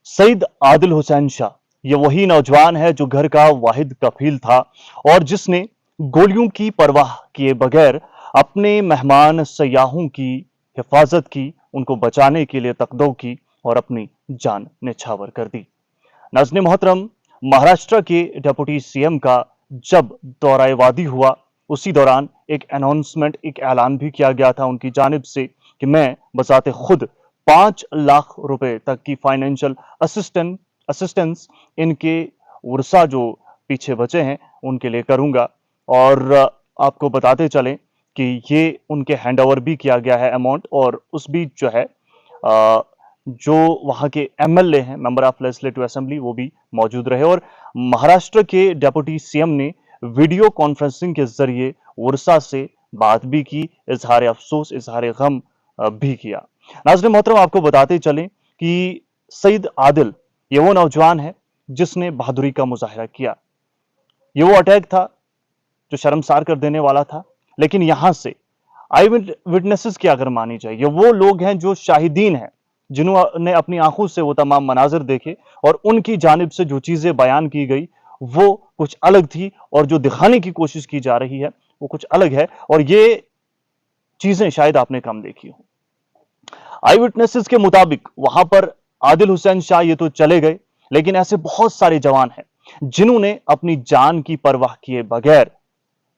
सईद आदिल हुसैन शाह, ये वही नौजवान है जो घर का वाहिद कफील था और जिसने गोलियों की परवाह किए बगैर अपने मेहमान सयाहों की हिफाजत की, उनको बचाने के लिए तकदो की और अपनी जान निछावर कर दी। नाज़रीन मोहतरम, महाराष्ट्र के डिप्टी सीएम का जब दौरा वादी हुआ, उसी दौरान एक अनाउंसमेंट, एक ऐलान भी किया गया था उनकी जानिब से कि मैं बजाते खुद 5 लाख रुपए तक की फाइनेंशियल असिस्टेंस इनके वर्षा जो पीछे बचे हैं उनके लिए करूंगा। और आपको बताते चलें कि ये उनके हैंड ओवर भी किया गया है अमाउंट। और उस बीच जो है जो वहां के एमएलए हैं, मेंबर ऑफ लेजिस्लेटिव असेंबली, वो भी मौजूद रहे और महाराष्ट्र के डिप्टी सीएम ने वीडियो कॉन्फ्रेंसिंग के जरिए वर्षा से बात भी की, इजहार अफसोस, इजहार गम भी किया। नाज़रीन मोहतरम, आपको बताते चलें कि सईद आदिल ये वो नौजवान है जिसने बहादुरी का मुजाहिरा किया। ये वो अटैक था जो शर्मसार कर देने वाला था, लेकिन यहां से आई विटनेसेस की अगर मानी जाए, ये वो लोग हैं जो शाहिदीन हैं, जिन्होंने अपनी आंखों से वो तमाम मनाजिर देखे और उनकी जानिब से जो चीजें बयान की गई वो कुछ अलग थी और जो दिखाने की कोशिश की जा रही है वो कुछ अलग है। और ये चीजें शायद आपने कम देखी हो। आई विटनेसेस के मुताबिक वहां पर आदिल हुसैन शाह ये तो चले गए, लेकिन ऐसे बहुत सारे जवान हैं जिन्होंने अपनी जान की परवाह किए बगैर,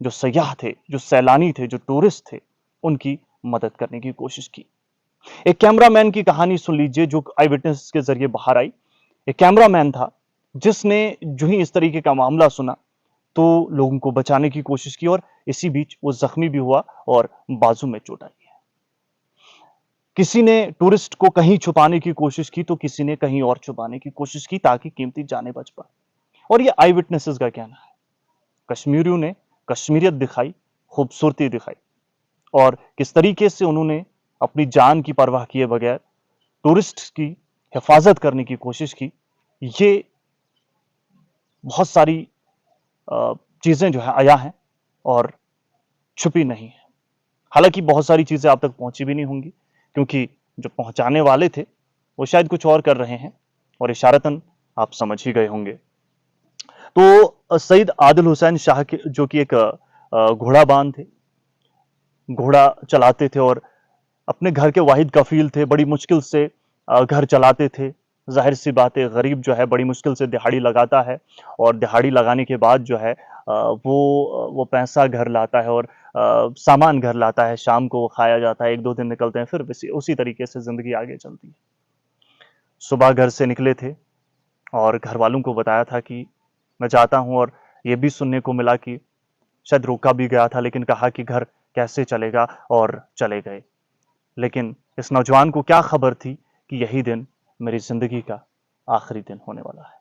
जो सयाह थे, जो सैलानी थे, जो टूरिस्ट थे, उनकी मदद करने की कोशिश की। एक कैमरामैन की कहानी सुन लीजिए जो आई विटनेस के जरिए बाहर आई। एक कैमरामैन था जिसने जो ही इस तरीके का मामला सुना तो लोगों को बचाने की कोशिश की और इसी बीच वो जख्मी भी हुआ और बाजू में चोट आई है। किसी ने टूरिस्ट को कहीं छुपाने की कोशिश की तो किसी ने कहीं और छुपाने की कोशिश की ताकि कीमती जानें बच पाए। और ये आई विटनेसेस का कहना है। कश्मीरियों ने कश्मीरियत दिखाई, खूबसूरती दिखाई और किस तरीके से उन्होंने अपनी जान की परवाह किए बगैर टूरिस्ट की हिफाजत करने की कोशिश की। ये बहुत सारी चीजें जो है आया हैं और छुपी नहीं है। हालांकि बहुत सारी चीजें आप तक पहुंची भी नहीं होंगी क्योंकि जो पहुंचाने वाले थे वो शायद कुछ और कर रहे हैं और इशारतन आप समझ ही गए होंगे। तो सईद आदिल हुसैन शाह के जो कि एक घोड़ाबान थे, घोड़ा चलाते थे और अपने घर के वाहिद कफील थे, बड़ी मुश्किल से घर चलाते थे। जाहिर सी बात है, गरीब जो है बड़ी मुश्किल से दिहाड़ी लगाता है और दिहाड़ी लगाने के बाद जो है वो पैसा घर लाता है और सामान घर लाता है, शाम को वो खाया जाता है, 1-2 दिन निकलते हैं, फिर उसी तरीके से जिंदगी आगे चलती है। सुबह घर से निकले थे और घर वालों को बताया था कि मैं जाता हूं और ये भी सुनने को मिला कि शायद रोका भी गया था, लेकिन कहा कि घर कैसे चलेगा और चले गए। लेकिन इस नौजवान को क्या खबर थी कि यही दिन मेरी जिंदगी का आखिरी दिन होने वाला है।